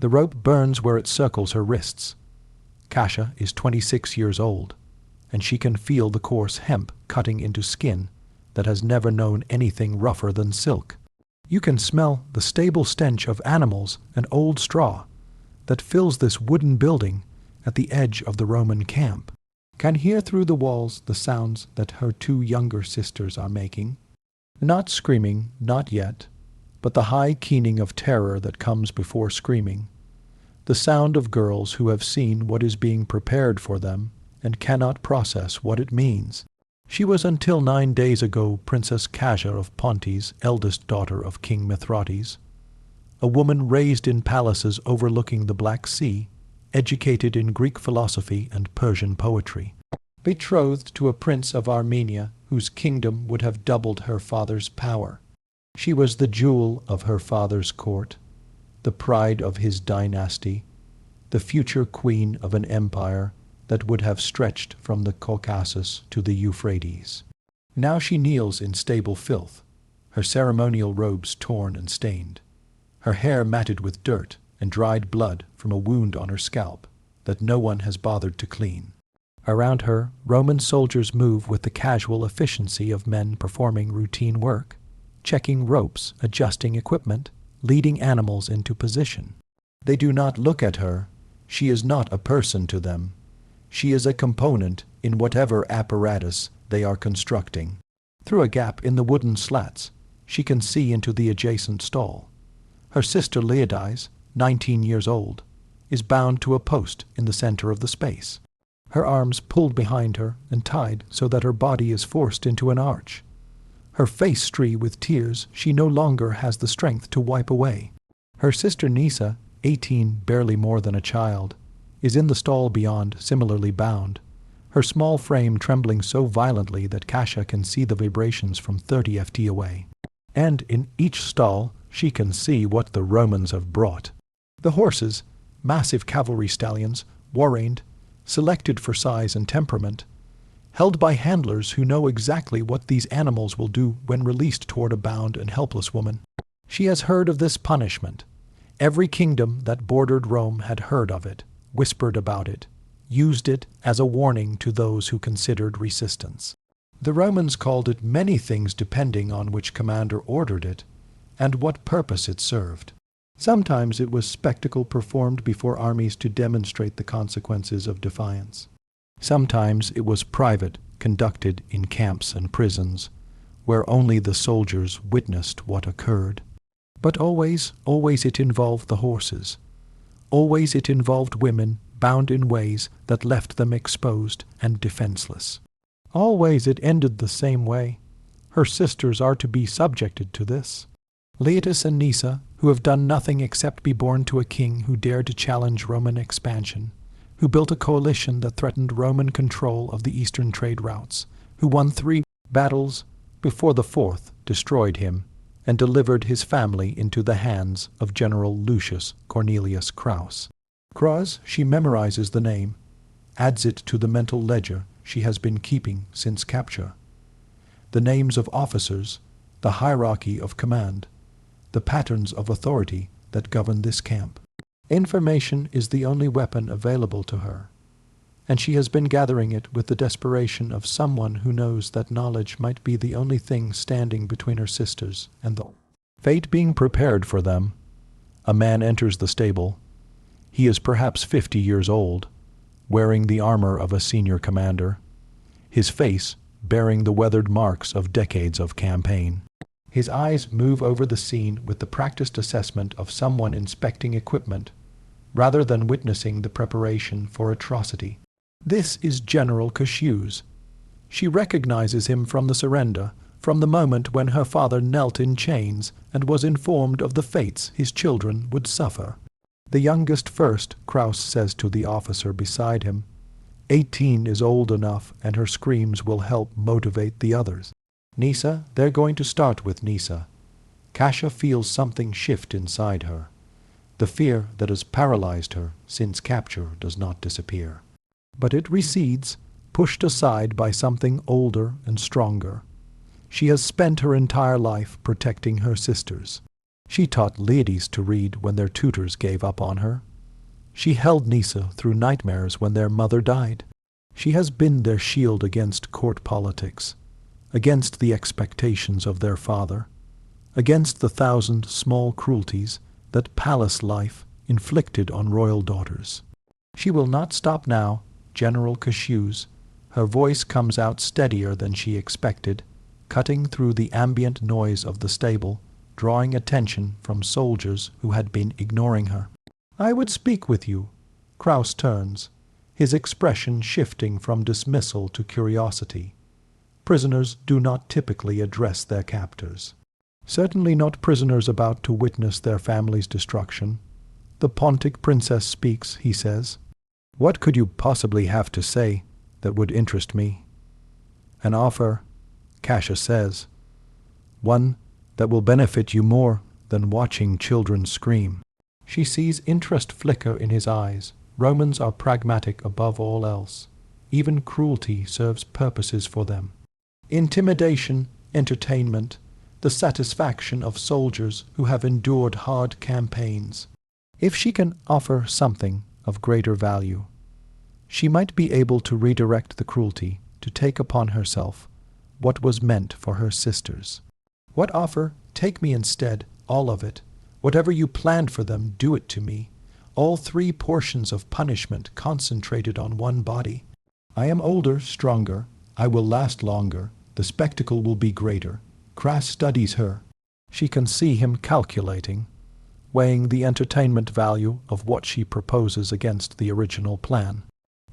The rope burns where it circles her wrists. Kasia is 26 years old, and she can feel the coarse hemp cutting into skin that has never known anything rougher than silk. You can smell the stable stench of animals and old straw that fills this wooden building at the edge of the Roman camp. Can hear through the walls the sounds that her two younger sisters are making. Not screaming, not yet, but the high keening of terror that comes before screaming. The sound of girls who have seen what is being prepared for them and cannot process what it means. She was until 9 days ago Princess Kasia of Pontus, eldest daughter of King Mithridates, a woman raised in palaces overlooking the Black Sea, educated in Greek philosophy and Persian poetry, betrothed to a prince of Armenia whose kingdom would have doubled her father's power. She was the jewel of her father's court, the pride of his dynasty, the future queen of an empire that would have stretched from the Caucasus to the Euphrates. Now she kneels in stable filth, her ceremonial robes torn and stained, her hair matted with dirt and dried blood from a wound on her scalp that no one has bothered to clean. Around her, Roman soldiers move with the casual efficiency of men performing routine work, checking ropes, adjusting equipment, leading animals into position. They do not look at her. She is not a person to them. She is a component in whatever apparatus they are constructing. Through a gap in the wooden slats, she can see into the adjacent stall. Her sister Leodice, 19 years old, is bound to a post in the center of the space, her arms pulled behind her and tied so that her body is forced into an arch. Her face streaked with tears she no longer has the strength to wipe away. Her sister Nisa, 18, barely more than a child, is in the stall beyond, similarly bound, her small frame trembling so violently that Kasia can see the vibrations from 30 ft away. And in each stall she can see what the Romans have brought. The horses, massive cavalry stallions, war-reined, selected for size and temperament, held by handlers who know exactly what these animals will do when released toward a bound and helpless woman. She has heard of this punishment. Every kingdom that bordered Rome had heard of it, whispered about it, used it as a warning to those who considered resistance. The Romans called it many things depending on which commander ordered it and what purpose it served. Sometimes it was spectacle performed before armies to demonstrate the consequences of defiance. Sometimes it was private, conducted in camps and prisons, where only the soldiers witnessed what occurred. But always it involved the horses. Always it involved women bound in ways that left them exposed and defenseless. Always it ended the same way. Her sisters are to be subjected to this. Leodice and Nisa, who have done nothing except be born to a king who dared to challenge Roman expansion, who built a coalition that threatened Roman control of the eastern trade routes, who won 3 battles before the 4th destroyed him and delivered his family into the hands of General Lucius Cornelius Crassus. She memorizes the name, adds it to the mental ledger she has been keeping since capture. The names of officers, the hierarchy of command, the patterns of authority that govern this camp. Information is the only weapon available to her, and she has been gathering it with the desperation of someone who knows that knowledge might be the only thing standing between her sisters and the fate being prepared for them. A man enters the stable. He is perhaps 50 years old, wearing the armor of a senior commander, his face bearing the weathered marks of decades of campaign. His eyes move over the scene with the practiced assessment of someone inspecting equipment, rather than witnessing the preparation for atrocity. This is General Cassius. She recognizes him from the surrender, from the moment when her father knelt in chains and was informed of the fates his children would suffer. The youngest first, Kraus says to the officer beside him. 18 is old enough, and her screams will help motivate the others. Nisa, they're going to start with Nisa. Kasia feels something shift inside her. The fear that has paralyzed her since capture does not disappear. But it recedes, pushed aside by something older and stronger. She has spent her entire life protecting her sisters. She taught ladies to read when their tutors gave up on her. She held Nisa through nightmares when their mother died. She has been their shield against court politics, against the expectations of their father, against the 1,000 small cruelties that palace life inflicted on royal daughters. She will not stop now, General Kashuz. Her voice comes out steadier than she expected, cutting through the ambient noise of the stable, drawing attention from soldiers who had been ignoring her. "I would speak with you." Kraus turns, his expression shifting from dismissal to curiosity. Prisoners do not typically address their captors. Certainly not prisoners about to witness their family's destruction. "The Pontic princess speaks," he says. "What could you possibly have to say that would interest me?" "An offer," Kasha says. "One that will benefit you more than watching children scream." She sees interest flicker in his eyes. Romans are pragmatic above all else. Even cruelty serves purposes for them. Intimidation, entertainment, the satisfaction of soldiers who have endured hard campaigns. If she can offer something of greater value, she might be able to redirect the cruelty, to take upon herself what was meant for her sisters. "What offer? Take me instead, all of it. Whatever you planned for them, do it to me. All 3 portions of punishment concentrated on one body. I am older, stronger. I will last longer. The spectacle will be greater." Kras studies her. She can see him calculating, weighing the entertainment value of what she proposes against the original plan.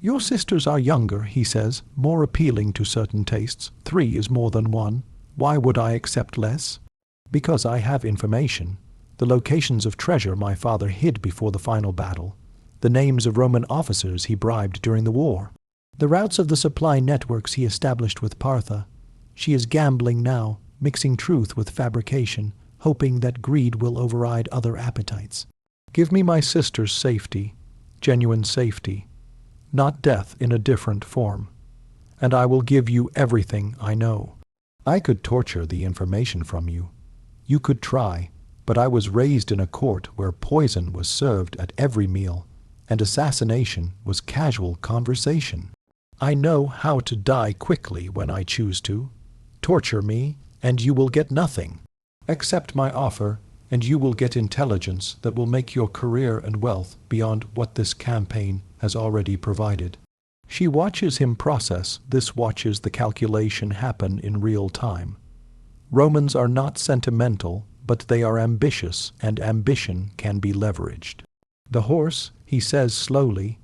"Your sisters are younger," he says, "more appealing to certain tastes. 3 is more than 1. Why would I accept less?" "Because I have information. The locations of treasure my father hid before the final battle. The names of Roman officers he bribed during the war. The routes of the supply networks he established with Partha. She is gambling now, mixing truth with fabrication, hoping that greed will override other appetites. Give me my sister's safety, genuine safety, not death in a different form, and I will give you everything I know. I could torture the information from you. You could try, but I was raised in a court where poison was served at every meal, and assassination was casual conversation. I know how to die quickly when I choose to. Torture me, and you will get nothing. Accept my offer, and you will get intelligence that will make your career and wealth beyond what this campaign has already provided." She watches him process. This watches the calculation happen in real time. Romans are not sentimental, but they are ambitious, and ambition can be leveraged. "The horse," he says slowly,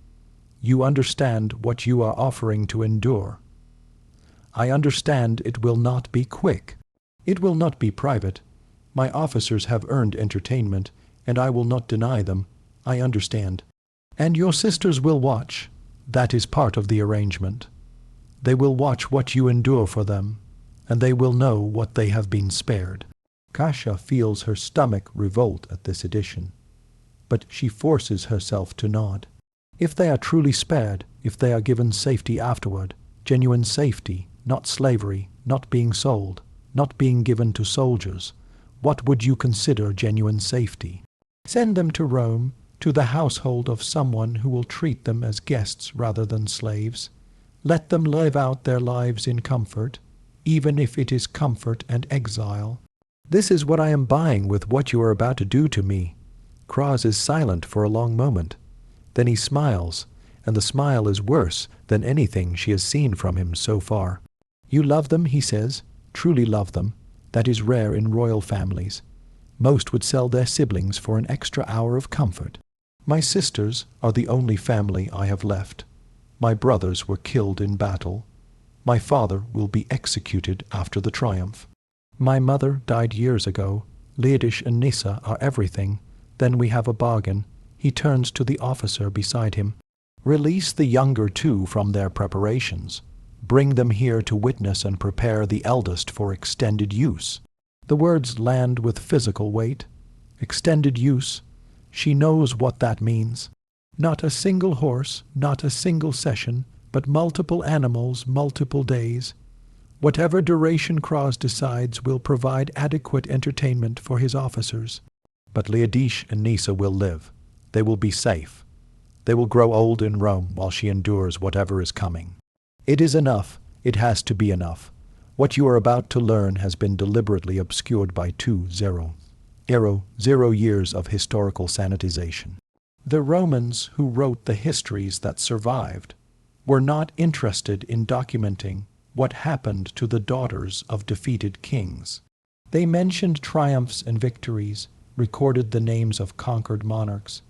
"you understand what you are offering to endure. I understand it will not be quick. It will not be private. My officers have earned entertainment, and I will not deny them. I understand. And your sisters will watch. That is part of the arrangement. They will watch what you endure for them, and they will know what they have been spared." Kasha feels her stomach revolt at this addition, but she forces herself to nod. If they are truly spared, if they are given safety afterward, genuine safety, not slavery, not being sold, not being given to soldiers, what would you consider genuine safety? Send them to Rome, to the household of someone who will treat them as guests rather than slaves. Let them live out their lives in comfort, even if it is comfort and exile. This is what I am buying with what you are about to do to me. Kras is silent for a long moment. Then he smiles, and the smile is worse than anything she has seen from him so far. "You love them," he says, "truly love them. That is rare in royal families. Most would sell their siblings for an extra hour of comfort. My sisters are the only family I have left. My brothers were killed in battle. My father will be executed after the triumph. My mother died years ago. Lineage and Nisa are everything. Then we have a bargain." He turns to the officer beside him. "Release the younger 2 from their preparations. Bring them here to witness and prepare the eldest for extended use." The words land with physical weight. Extended use. She knows what that means. Not a single horse, not a single session, but multiple animals, multiple days. Whatever duration Kras decides will provide adequate entertainment for his officers. But Laodice and Nisa will live. They will be safe. They will grow old in Rome while she endures whatever is coming. It is enough. It has to be enough. What you are about to learn has been deliberately obscured by 0 years of historical sanitization. The Romans who wrote the histories that survived were not interested in documenting what happened to the daughters of defeated kings. They mentioned triumphs and victories, recorded the names of conquered monarchs,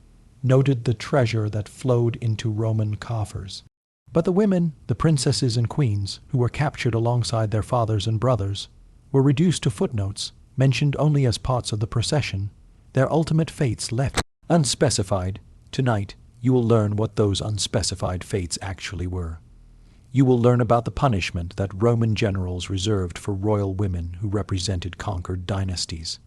noted the treasure that flowed into Roman coffers. But the women, the princesses and queens, who were captured alongside their fathers and brothers, were reduced to footnotes, mentioned only as parts of the procession, their ultimate fates left unspecified. Tonight, you will learn what those unspecified fates actually were. You will learn about the punishment that Roman generals reserved for royal women who represented conquered dynasties.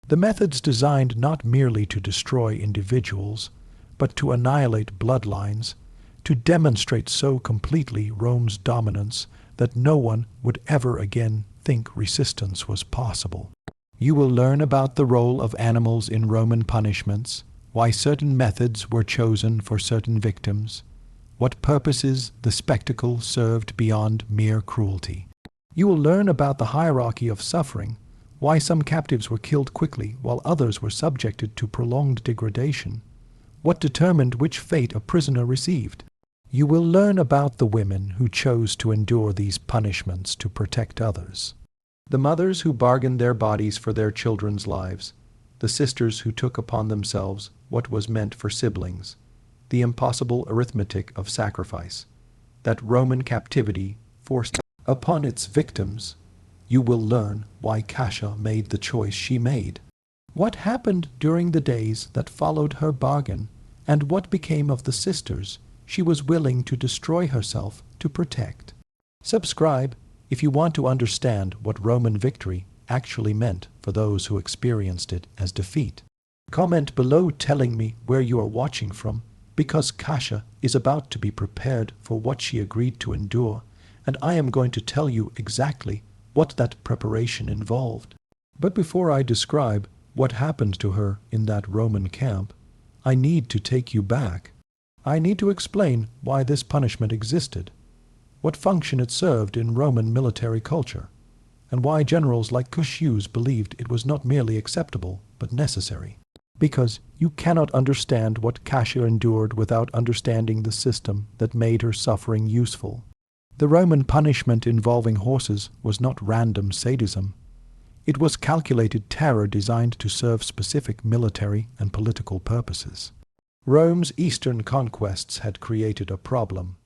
The methods designed not merely to destroy individuals, but to annihilate bloodlines, to demonstrate so completely Rome's dominance that no one would ever again think resistance was possible. You will learn about the role of animals in Roman punishments, why certain methods were chosen for certain victims, what purposes the spectacle served beyond mere cruelty. You will learn about the hierarchy of suffering, why some captives were killed quickly while others were subjected to prolonged degradation, what determined which fate a prisoner received. You will learn about the women who chose to endure these punishments to protect others, the mothers who bargained their bodies for their children's lives, the sisters who took upon themselves what was meant for siblings, the impossible arithmetic of sacrifice that Roman captivity forced upon its victims. You will learn why Cassia made the choice she made, what happened during the days that followed her bargain, and what became of the sisters she was willing to destroy herself to protect. Subscribe if you want to understand what Roman victory actually meant for those who experienced it as defeat. Comment below telling me where you are watching from, because Cassia is about to be prepared for what she agreed to endure, and I am going to tell you exactly what that preparation involved. But before I describe what happened to her in that Roman camp, I need to take you back. I need to explain why this punishment existed, what function it served in Roman military culture, and why generals like Cushus believed it was not merely acceptable, but necessary. Because you cannot understand what Cassia endured without understanding the system that made her suffering useful. The Roman punishment involving horses was not random sadism. It was calculated terror designed to serve specific military and political purposes. Rome's eastern conquests had created a problem.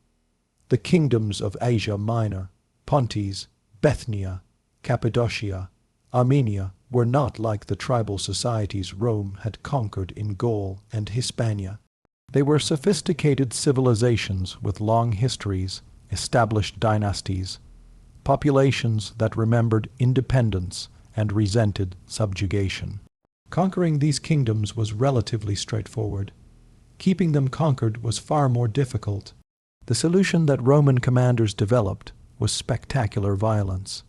The kingdoms of Asia Minor, Pontus, Bithynia, Cappadocia, Armenia were not like the tribal societies Rome had conquered in Gaul and Hispania. They were sophisticated civilizations with long histories, established dynasties, populations that remembered independence and resented subjugation. Conquering these kingdoms was relatively straightforward. Keeping them conquered was far more difficult. The solution that Roman commanders developed was spectacular violence,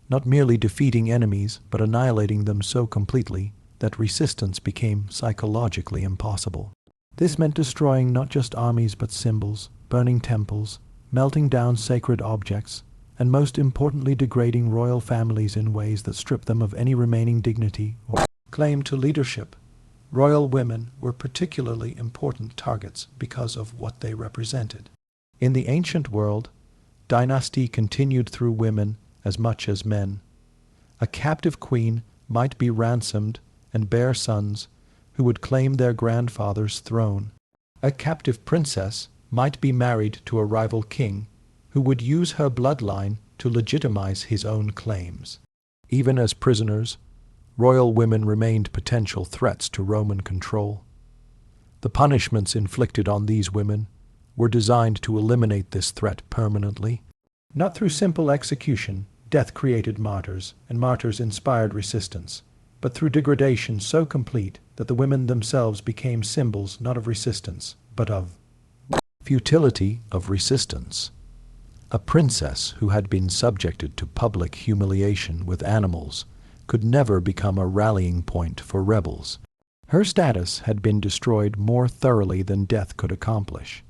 not merely defeating enemies, but annihilating them so completely that resistance became psychologically impossible. This meant destroying not just armies but symbols, burning temples, melting down sacred objects, and most importantly degrading royal families in ways that stripped them of any remaining dignity or claim to leadership. Royal women were particularly important targets because of what they represented. In the ancient world, dynasty continued through women as much as men. A captive queen might be ransomed and bear sons who would claim their grandfather's throne. A captive princess might be married to a rival king who would use her bloodline to legitimize his own claims. Even as prisoners, royal women remained potential threats to Roman control. The punishments inflicted on these women were designed to eliminate this threat permanently. Not through simple execution, death created martyrs, and martyrs inspired resistance, but through degradation so complete that the women themselves became symbols not of resistance, but of futility of resistance. A princess who had been subjected to public humiliation with animals could never become a rallying point for rebels. Her status had been destroyed more thoroughly than death could accomplish.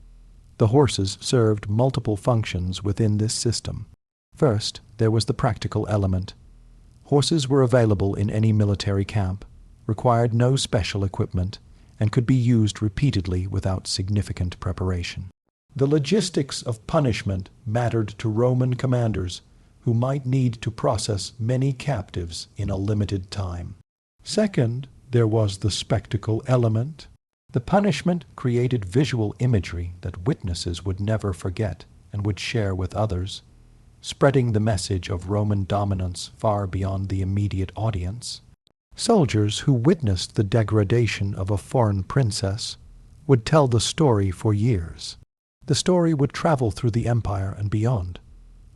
The horses served multiple functions within this system. First, there was the practical element. Horses were available in any military camp, required no special equipment, and could be used repeatedly without significant preparation. The logistics of punishment mattered to Roman commanders who might need to process many captives in a limited time. Second, there was the spectacle element. The punishment created visual imagery that witnesses would never forget and would share with others, spreading the message of Roman dominance far beyond the immediate audience. Soldiers who witnessed the degradation of a foreign princess would tell the story for years. The story would travel through the empire and beyond,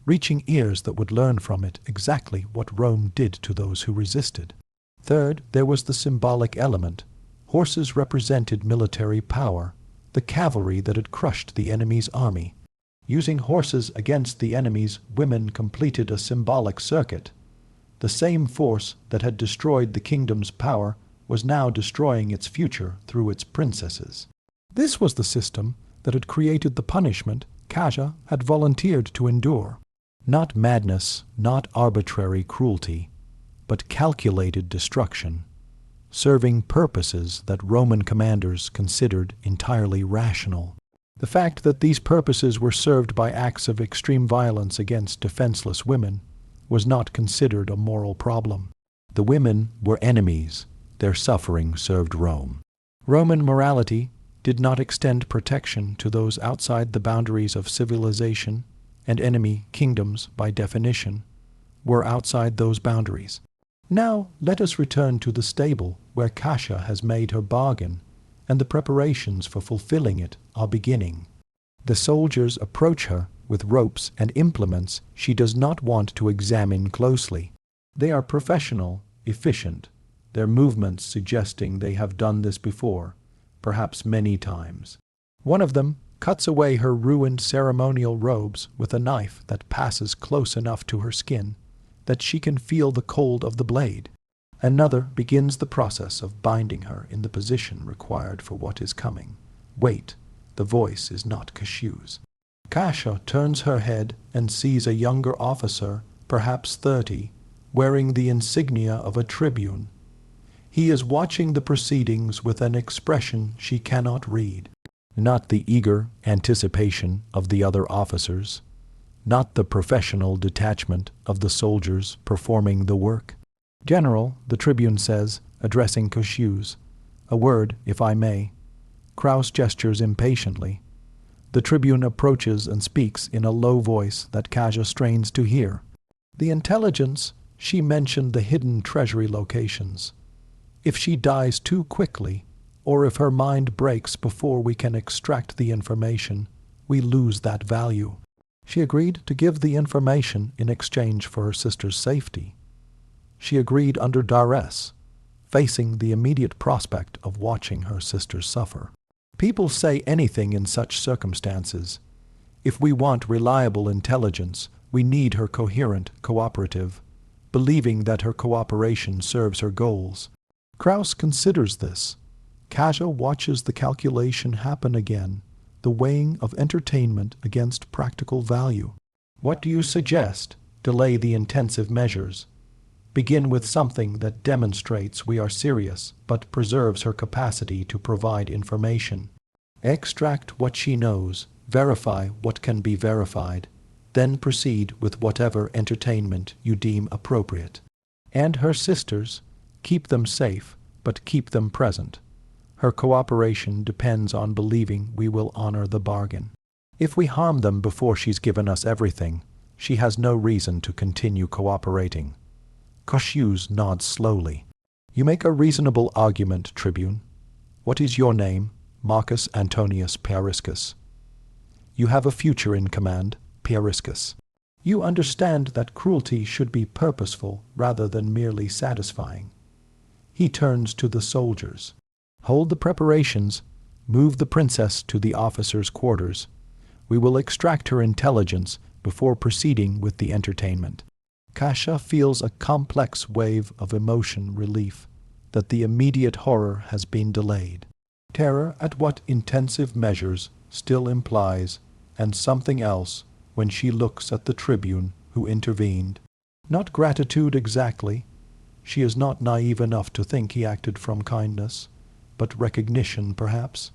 reaching ears that would learn from it exactly what Rome did to those who resisted. Third, there was the symbolic element. Horses represented military power, the cavalry that had crushed the enemy's army. Using horses against the enemies, women completed a symbolic circuit. The same force that had destroyed the kingdom's power was now destroying its future through its princesses. This was the system that had created the punishment Kaja had volunteered to endure. Not madness, not arbitrary cruelty, but calculated destruction, serving purposes that Roman commanders considered entirely rational. The fact that these purposes were served by acts of extreme violence against defenseless women was not considered a moral problem. The women were enemies. Their suffering served Rome. Roman morality did not extend protection to those outside the boundaries of civilization, and enemy kingdoms, by definition, were outside those boundaries. Now let us return to the stable where Kasia has made her bargain, and the preparations for fulfilling it are beginning. The soldiers approach her with ropes and implements she does not want to examine closely. They are professional, efficient, their movements suggesting they have done this before, perhaps many times. One of them cuts away her ruined ceremonial robes with a knife that passes close enough to her skin that she can feel the cold of the blade. Another begins the process of binding her in the position required for what is coming. Wait, the voice is not Cashu's. Kasia turns her head and sees a younger officer, perhaps 30, wearing the insignia of a tribune. He is watching the proceedings with an expression she cannot read. Not the eager anticipation of the other officers, not the professional detachment of the soldiers performing the work. "General," the tribune says, addressing Cashu's, "a word, if I may." Kraus gestures impatiently. The tribune approaches and speaks in a low voice that Kasia strains to hear. The intelligence, she mentioned the hidden treasury locations. If she dies too quickly, or if her mind breaks before we can extract the information, we lose that value. She agreed to give the information in exchange for her sister's safety. She agreed under duress, facing the immediate prospect of watching her sister suffer. People say anything in such circumstances. If we want reliable intelligence, we need her coherent, cooperative, believing that her cooperation serves her goals. Kraus considers this. Kasia watches the calculation happen again, the weighing of entertainment against practical value. What do you suggest? Delay the intensive measures. Begin with something that demonstrates we are serious, but preserves her capacity to provide information. Extract what she knows, verify what can be verified, then proceed with whatever entertainment you deem appropriate. And her sisters, keep them safe, but keep them present. Her cooperation depends on believing we will honor the bargain. If we harm them before she's given us everything, she has no reason to continue cooperating. Cashu's nods slowly. You make a reasonable argument, Tribune. What is your name? Marcus Antonius Pieriscus. You have a future in command, Pieriscus. You understand that cruelty should be purposeful rather than merely satisfying. He turns to the soldiers. Hold the preparations. Move the princess to the officers' quarters. We will extract her intelligence before proceeding with the entertainment. Kasia feels a complex wave of emotion relief that the immediate horror has been delayed. Terror at what intensive measures still implies, and something else when she looks at the tribune who intervened. Not gratitude exactly. She is not naive enough to think he acted from kindness, but recognition, perhaps.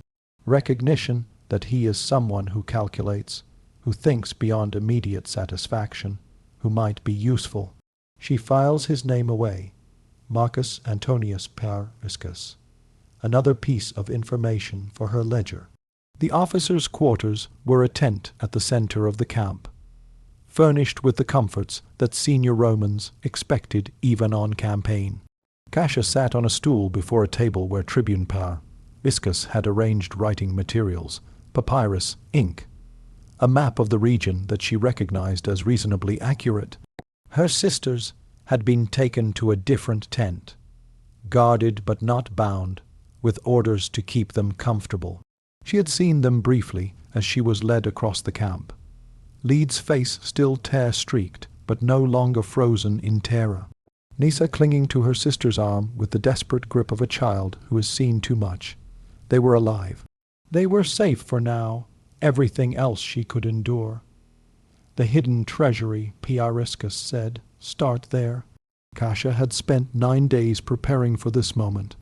Recognition that he is someone who calculates, who thinks beyond immediate satisfaction, who might be useful. She files his name away, Marcus Antonius Pariscus, another piece of information for her ledger. The officers' quarters were a tent at the center of the camp, furnished with the comforts that senior Romans expected even on campaign. Cassia sat on a stool before a table where Tribune Pariscus had arranged writing materials, papyrus, ink, a map of the region that she recognized as reasonably accurate. Her sisters had been taken to a different tent, guarded but not bound, with orders to keep them comfortable. She had seen them briefly as she was led across the camp. Lee's face still tear-streaked, but no longer frozen in terror. Nisa clinging to her sister's arm with the desperate grip of a child who has seen too much. They were alive. They were safe for now. Everything else she could endure. The hidden treasury, Pariscus said, start there. Cassia had spent 9 days preparing for this moment.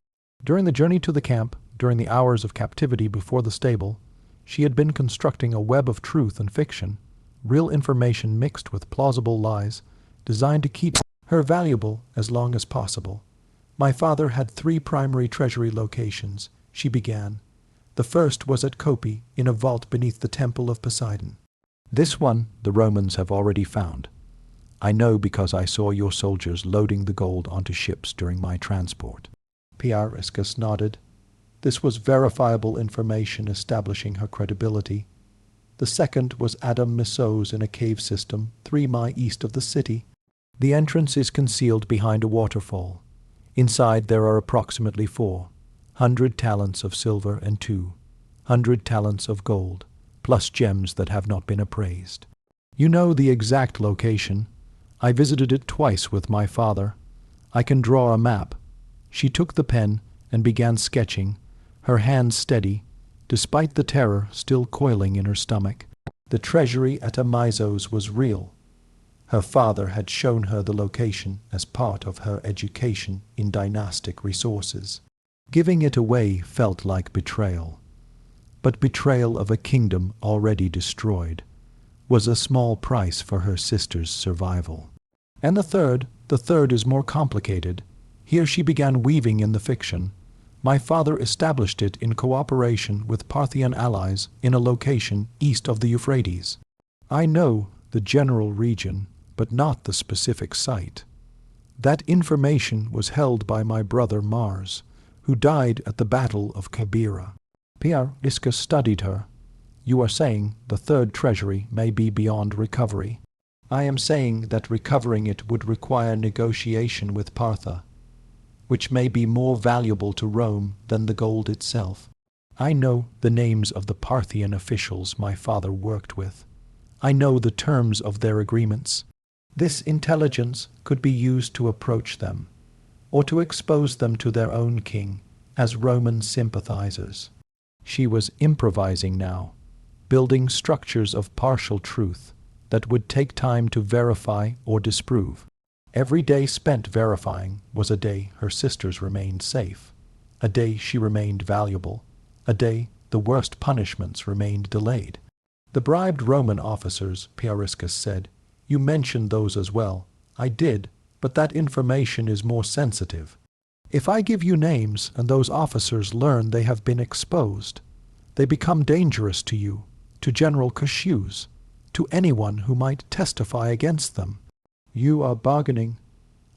During the journey to the camp, during the hours of captivity before the stable, she had been constructing a web of truth and fiction, real information mixed with plausible lies, designed to keep her valuable as long as possible. My father had 3 primary treasury locations, she began. The first was at Copi, in a vault beneath the Temple of Poseidon. This one the Romans have already found. I know because I saw your soldiers loading the gold onto ships during my transport. Pariscus nodded. This was verifiable information establishing her credibility. The second was Adam Misso's in a cave system 3 miles east of the city. The entrance is concealed behind a waterfall. Inside there are approximately 400 talents of silver and 200 talents of gold, plus gems that have not been appraised. You know the exact location. I visited it twice with my father. I can draw a map. She took the pen and began sketching, her hands steady, despite the terror still coiling in her stomach. The treasury at Amizo's was real. Her father had shown her the location as part of her education in dynastic resources. Giving it away felt like betrayal. But betrayal of a kingdom already destroyed was a small price for her sister's survival. And the third is more complicated. Here she began weaving in the fiction. My father established it in cooperation with Parthian allies in a location east of the Euphrates. I know the general region, but not the specific site. That information was held by my brother Mars, who died at the Battle of Cabira. Pariscus studied her. You are saying the third treasury may be beyond recovery. I am saying that recovering it would require negotiation with Partha, which may be more valuable to Rome than the gold itself. I know the names of the Parthian officials my father worked with. I know the terms of their agreements. This intelligence could be used to approach them, or to expose them to their own king as Roman sympathizers. She was improvising now, building structures of partial truth that would take time to verify or disprove. Every day spent verifying was a day her sisters remained safe, a day she remained valuable, a day the worst punishments remained delayed. The bribed Roman officers, Pariscus said, you mentioned those as well. I did, but that information is more sensitive. If I give you names and those officers learn they have been exposed, they become dangerous to you, to General Kosciusz, to anyone who might testify against them. You are bargaining.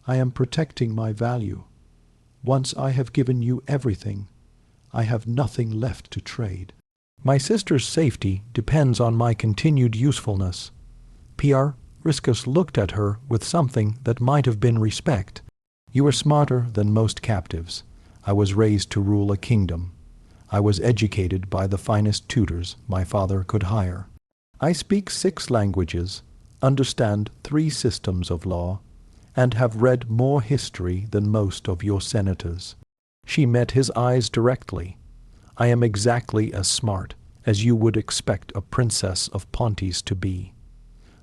I am protecting my value. Once I have given you everything, I have nothing left to trade. My sister's safety depends on my continued usefulness. Pariscus looked at her with something that might have been respect. You are smarter than most captives. I was raised to rule a kingdom. I was educated by the finest tutors my father could hire. I speak 6 languages, understand 3 systems of law, and have read more history than most of your senators. She met his eyes directly. "I am exactly as smart as you would expect a princess of Pontus to be.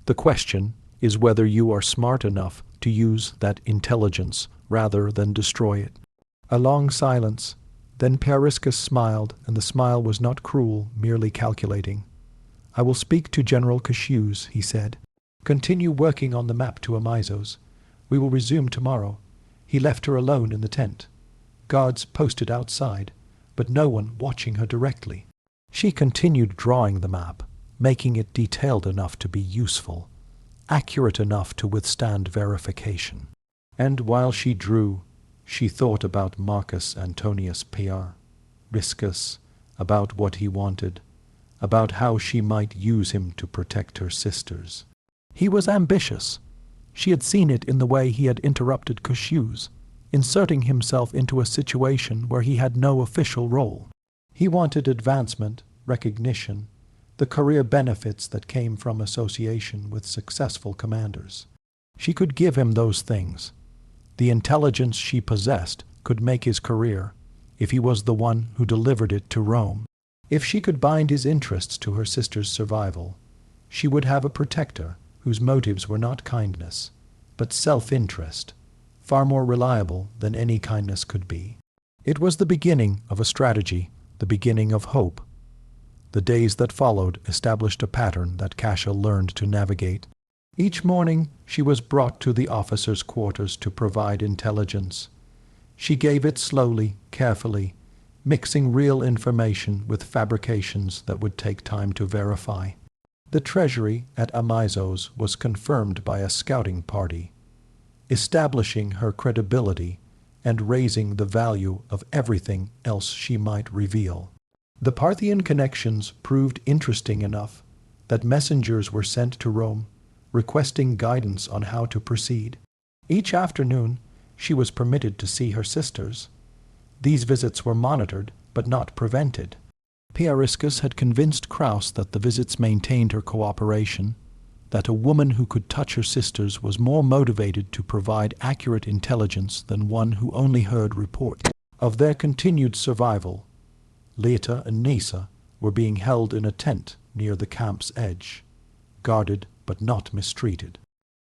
The question is whether you are smart enough to use that intelligence rather than destroy it." A long silence. Then Periscus smiled, and the smile was not cruel, merely calculating. "I will speak to General Cassius," he said. "Continue working on the map to Amizos. We will resume tomorrow." He left her alone in the tent. Guards posted outside, but no one watching her directly. She continued drawing the map, making it detailed enough to be useful, accurate enough to withstand verification. And while she drew, she thought about Marcus Antonius Periscus, about what he wanted, about how she might use him to protect her sisters. He was ambitious. She had seen it in the way he had interrupted Cassius, inserting himself into a situation where he had no official role. He wanted advancement, recognition, the career benefits that came from association with successful commanders. She could give him those things. The intelligence she possessed could make his career, if he was the one who delivered it to Rome. If she could bind his interests to her sister's survival, she would have a protector whose motives were not kindness, but self-interest, far more reliable than any kindness could be. It was the beginning of a strategy, the beginning of hope. The days that followed established a pattern that Cassia learned to navigate. Each morning she was brought to the officers' quarters to provide intelligence. She gave it slowly, carefully, mixing real information with fabrications that would take time to verify. The treasury at Amizos was confirmed by a scouting party, establishing her credibility and raising the value of everything else she might reveal. The Parthian connections proved interesting enough that messengers were sent to Rome, requesting guidance on how to proceed. Each afternoon, she was permitted to see her sisters. These visits were monitored, but not prevented. Periscus had convinced Kraus that the visits maintained her cooperation, that a woman who could touch her sisters was more motivated to provide accurate intelligence than one who only heard reports of their continued survival. Leta and Nisa were being held in a tent near the camp's edge, guarded but not mistreated.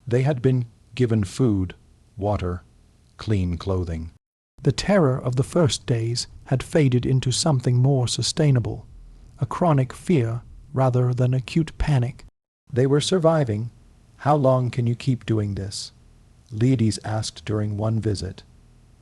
They had been given food, water, clean clothing. The terror of the first days had faded into something more sustainable, a chronic fear rather than acute panic. They were surviving. "How long can you keep doing this?" Leides asked during one visit.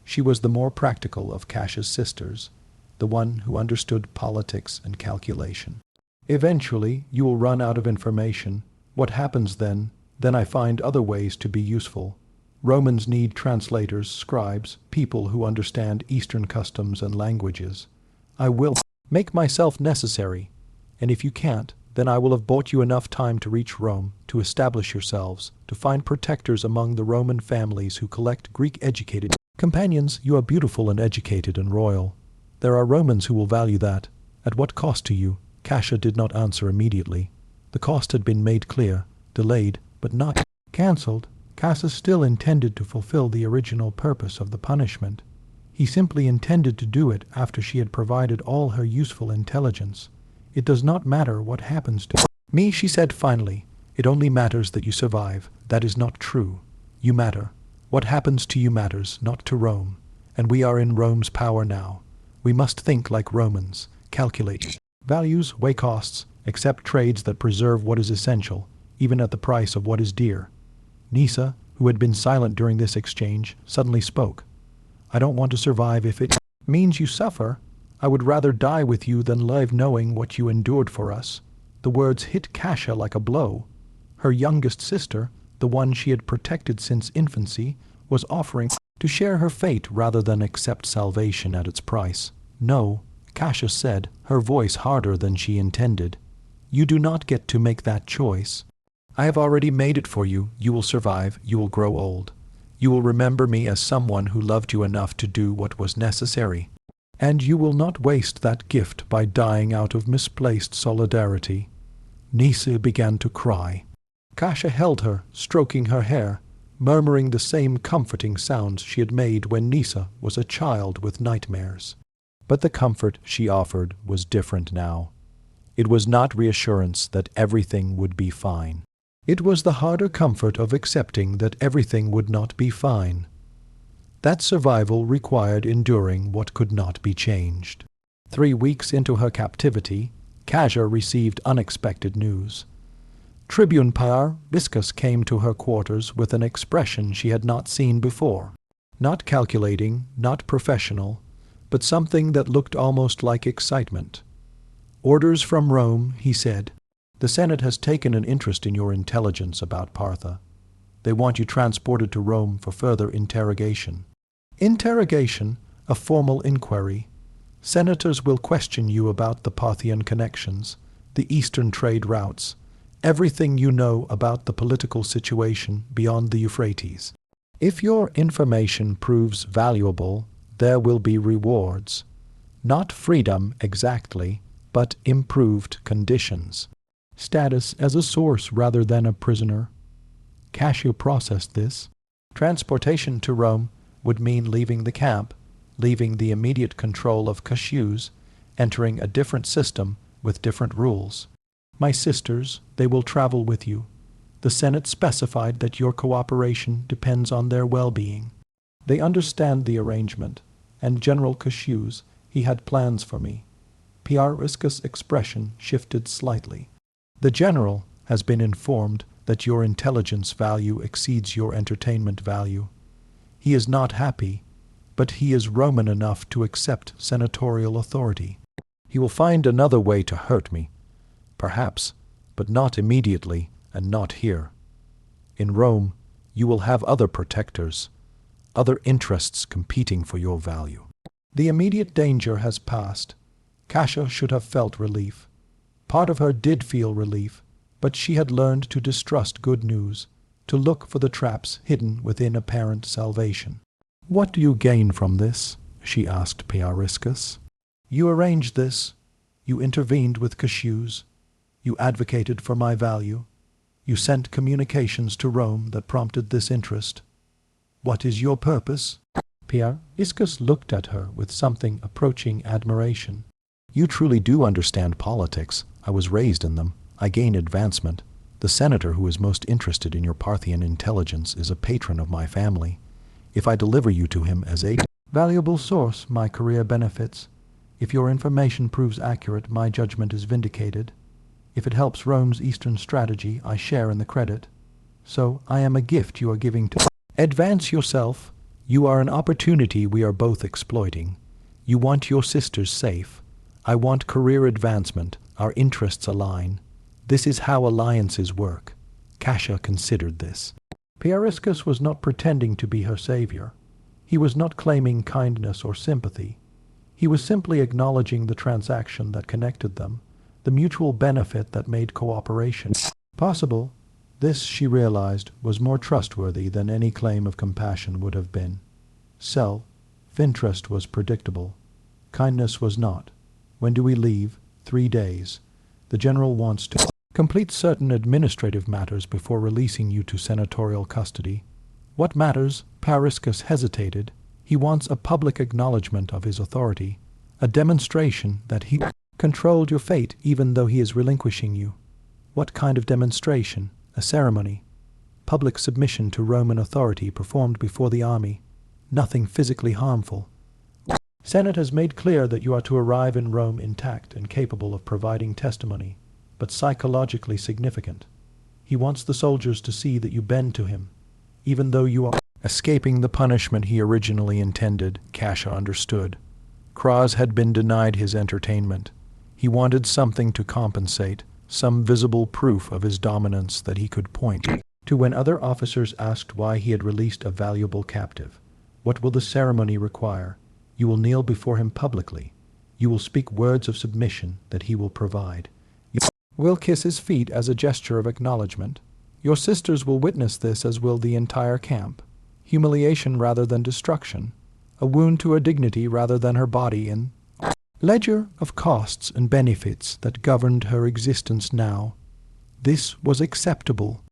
She was the more practical of Cassia's sisters, the one who understood politics and calculation. "Eventually you will run out of information. What happens then? Then I find other ways to be useful. Romans need translators, scribes, people who understand Eastern customs and languages. I will make myself necessary, and if you can't, then I will have bought you enough time to reach Rome, to establish yourselves, to find protectors among the Roman families who collect Greek-educated companions. You are beautiful and educated and royal. There are Romans who will value that. At what cost to you?" Cassia did not answer immediately. The cost had been made clear, delayed, but not cancelled. Cassia still intended to fulfill the original purpose of the punishment. He simply intended to do it after she had provided all her useful intelligence. "It does not matter what happens to me," she said finally. "It only matters that you survive." "That is not true. You matter. What happens to you matters, not to Rome. And we are in Rome's power now. We must think like Romans, calculate values, weigh costs, accept trades that preserve what is essential, even at the price of what is dear." Nisa, who had been silent during this exchange, suddenly spoke. "I don't want to survive if it means you suffer. I would rather die with you than live knowing what you endured for us." The words hit Cassia like a blow. Her youngest sister, the one she had protected since infancy, was offering to share her fate rather than accept salvation at its price. "No," Cassia said, her voice harder than she intended. "You do not get to make that choice. I have already made it for you. You will survive. You will grow old. You will remember me as someone who loved you enough to do what was necessary. And you will not waste that gift by dying out of misplaced solidarity." Nisa began to cry. Cassia held her, stroking her hair. murmuring the same comforting sounds she had made when Nisa was a child with nightmares. But the comfort she offered was different now. It was not reassurance that everything would be fine. It was the harder comfort of accepting that everything would not be fine. That survival required enduring what could not be changed. 3 weeks into her captivity, Kasia received unexpected news. Tribune Piar Viscus came to her quarters with an expression she had not seen before. Not calculating, not professional, but something that looked almost like excitement. "Orders from Rome," he said. "The Senate has taken an interest in your intelligence about Partha. They want you transported to Rome for further interrogation." Interrogation, a formal inquiry. Senators will question you about the Parthian connections, the eastern trade routes, everything you know about the political situation beyond the Euphrates. If your information proves valuable, there will be rewards. Not freedom exactly, but improved conditions. Status as a source rather than a prisoner. Cassio processed this. Transportation to Rome would mean leaving the camp, leaving the immediate control of cashews, entering a different system with different rules. "My sisters, they will travel with you. The Senate specified that your cooperation depends on their well-being. They understand the arrangement, and General Cashews, he had plans for me." Piariscus' expression shifted slightly. "The general has been informed that your intelligence value exceeds your entertainment value. He is not happy, but he is Roman enough to accept senatorial authority. He will find another way to hurt me, perhaps, but not immediately and not here. In Rome, you will have other protectors, other interests competing for your value." The immediate danger has passed. Kasia should have felt relief. Part of her did feel relief, but she had learned to distrust good news, to look for the traps hidden within apparent salvation. "What do you gain from this?" she asked Piariscus. "You arranged this. You intervened with cashews. You advocated for my value. You sent communications to Rome that prompted this interest. What is your purpose?" Piariscus looked at her with something approaching admiration. "You truly do understand politics. I was raised in them. I gain advancement. The senator who is most interested in your Parthian intelligence is a patron of my family. If I deliver you to him as a valuable source, my career benefits. If your information proves accurate, my judgment is vindicated. If it helps Rome's eastern strategy, I share in the credit. So I am a gift you are giving to advance yourself. You are an opportunity we are both exploiting. You want your sisters safe. I want career advancement. Our interests align. This is how alliances work." Kasia considered this. Piariscus was not pretending to be her savior. He was not claiming kindness or sympathy. He was simply acknowledging the transaction that connected them, the mutual benefit that made cooperation possible. This, she realized, was more trustworthy than any claim of compassion would have been. Self-interest was predictable. Kindness was not. "When do we leave?" 3 days. The general wants to complete certain administrative matters before releasing you to senatorial custody. "What matters?" Piariscus hesitated. "He wants a public acknowledgment of his authority, a demonstration that he controlled your fate even though he is relinquishing you." "What kind of demonstration?" "A ceremony. Public submission to Roman authority performed before the army. Nothing physically harmful. Senate has made clear that you are to arrive in Rome intact and capable of providing testimony, but psychologically significant. He wants the soldiers to see that you bend to him, even though you are escaping the punishment he originally intended." Kasia understood. Kraz had been denied his entertainment. He wanted something to compensate, some visible proof of his dominance that he could point to when other officers asked why he had released a valuable captive. "What will the ceremony require?" "You will kneel before him publicly. You will speak words of submission that he will provide. You will kiss his feet as a gesture of acknowledgement. Your sisters will witness this, as will the entire camp. Humiliation rather than destruction. A wound to her dignity rather than her body in ledger of costs and benefits that governed her existence now. This was acceptable.